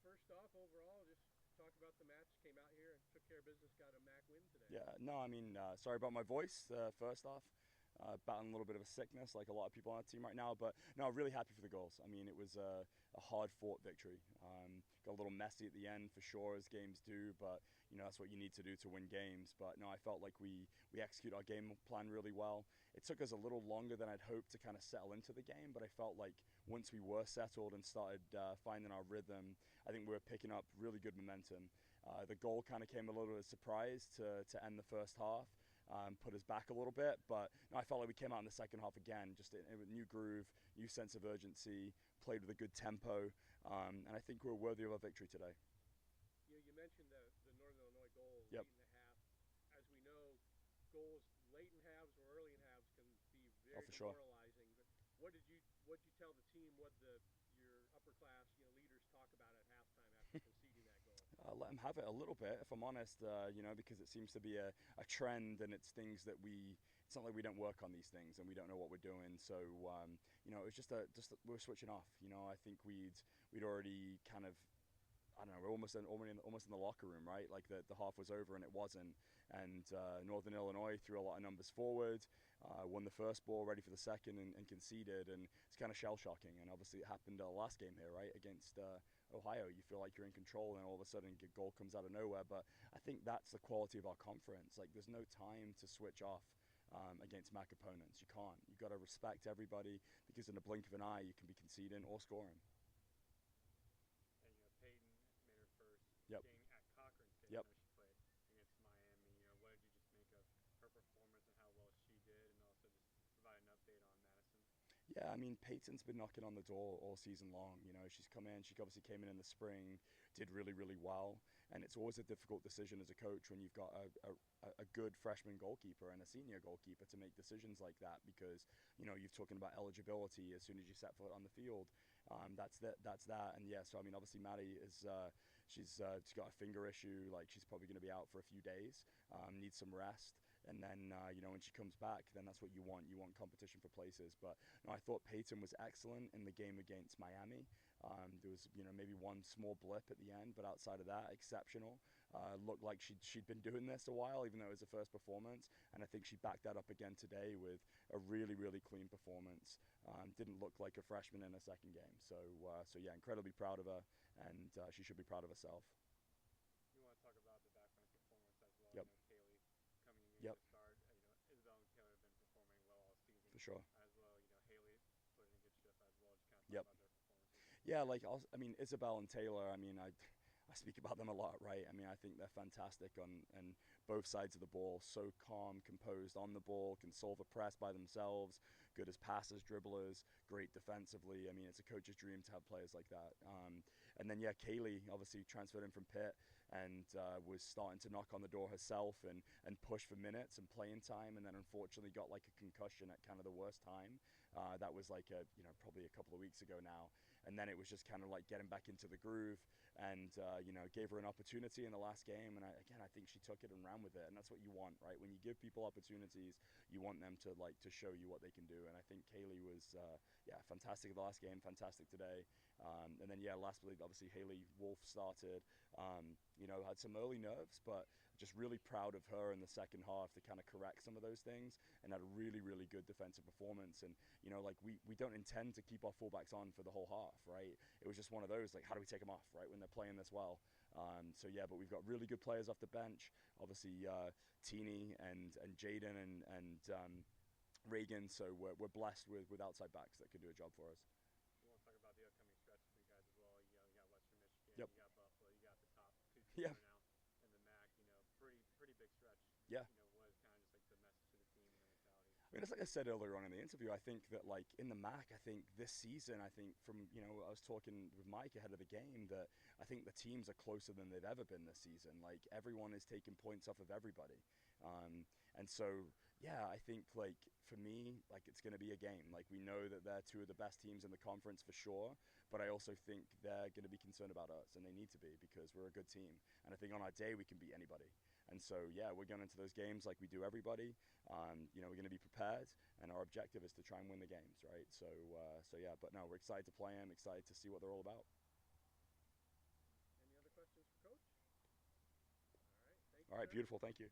first off, overall, just talk about the match. Came out here and took care of business. Got a MAC win today. Yeah, no, I mean, sorry about my voice, first off. Battling a little bit of a sickness, like a lot of people on our team right now. But no, really happy for the goals. I mean, it was a hard-fought victory. Got a little messy at the end for sure, as games do. But that's what you need to do to win games. But no, I felt like we execute our game plan really well. It took us a little longer than I'd hoped to kind of settle into the game. But I felt like once we were settled and started finding our rhythm, I think we were picking up really good momentum. The goal kind of came a little as a surprise to end the first half. Put us back a little bit, but no, I felt like we came out in the second half again, just a new groove, new sense of urgency, played with a good tempo, and I think we're worthy of a victory today. You mentioned the Northern Illinois goal Yep. late in the half. As we know, goals late in halves or early in halves can be Oh, very for sure. demoralizing. But what did you tell the team? What your upper class leaders talk about at halftime after conceding that goal? Let them have it a little bit, if I'm honest, because it seems to be a trend and it's things that it's not like we don't work on these things and we don't know what we're doing. So, it was just we were switching off. I think we'd already kind of I don't know, we're almost in the locker room, right? Like the half was over and it wasn't. And Northern Illinois threw a lot of numbers forward, won the first ball, ready for the second, and conceded. And it's kind of shell shocking. And obviously it happened last game here, right, against Ohio. You feel like you're in control, and all of a sudden a goal comes out of nowhere. But I think that's the quality of our conference. Like there's no time to switch off. Against MAC opponents, you can't. You've got to respect everybody because in the blink of an eye, you can be conceding or scoring. And Peyton made her first Yep. game at Cochrane Stadium. Yep. I know she played against Miami. What did you just make of her performance and how well she did, and also just provide an update on Madison? Yeah, I mean, Peyton's been knocking on the door all season long. She's come in. She obviously came in the spring, did really, really well. And it's always a difficult decision as a coach when you've got a good freshman goalkeeper and a senior goalkeeper to make decisions like that because, you're talking about eligibility as soon as you set foot on the field. That's that. And yeah, so I mean, obviously Maddie she's got a finger issue. Like she's probably going to be out for a few days. Needs some rest. And then, when she comes back, then that's what you want. You want competition for places. But no, I thought Peyton was excellent in the game against Miami. There was, maybe one small blip at the end, but outside of that, exceptional. Looked like she'd been doing this a while, even though it was her first performance. And I think she backed that up again today with a really, really clean performance. Didn't look like a freshman in her second game. So yeah, incredibly proud of her, and she should be proud of herself. You want to talk about the backline performance as well? Yep. Kaylee coming in Yep. to start. Isabel and Taylor have been performing well all season. For sure. As well, Haley put in a good shift as well. Just kind of talk Yep. about their performances. Yeah, I mean, Isabel and Taylor. I mean, I speak about them a lot, right? I mean, I think they're fantastic on both sides of the ball. So calm, composed on the ball, can solve a press by themselves. Good as passers, dribblers, great defensively. I mean, it's a coach's dream to have players like that. And then yeah, Kaylee obviously transferred in from Pitt and was starting to knock on the door herself and push for minutes and playing time. And then unfortunately got like a concussion at kind of the worst time. That was like probably a couple of weeks ago now. And then it was just kind of like getting back into the groove and gave her an opportunity in the last game, and I think she took it and ran with it, and that's what you want, right? When you give people opportunities, you want them to show you what they can do, and I think Kaylee was fantastic at the last game, fantastic today, and then lastly, obviously Haley Wolf started, had some early nerves, but just really proud of her in the second half to kind of correct some of those things, and had a really, really good defensive performance, and we don't intend to keep our fullbacks on for the whole half, right? It was just one of those, like, how do we take them off, right, when they're playing this well? But we've got really good players off the bench. Obviously, Teeny and Jaden and Reagan. So we're blessed with outside backs that can do a job for us. We want to talk about the upcoming stretch for you guys as well. You got Western Michigan, Yep. you got Buffalo, you got the top two teams Yeah. right now in the MAC. Pretty big stretch. Yeah. What is kind of just like the message to the team and the mentality? I mean, it's like I said earlier on in the interview, I think that, like, in the MAC, I think this season, from, I was talking with Mike ahead of the game, that I think the teams are closer than they've ever been this season. Like, everyone is taking points off of everybody. And so, yeah, I think, like, for me, like, it's going to be a game. Like, we know that they're two of the best teams in the conference for sure, but I also think they're going to be concerned about us, and they need to be, because we're a good team. And I think on our day, we can beat anybody. And so, yeah, we're going into those games like we do everybody. We're going to be prepared, and our objective is to try and win the games, right? So yeah, but no, we're excited to play them, excited to see what they're all about. right, beautiful. Thank you.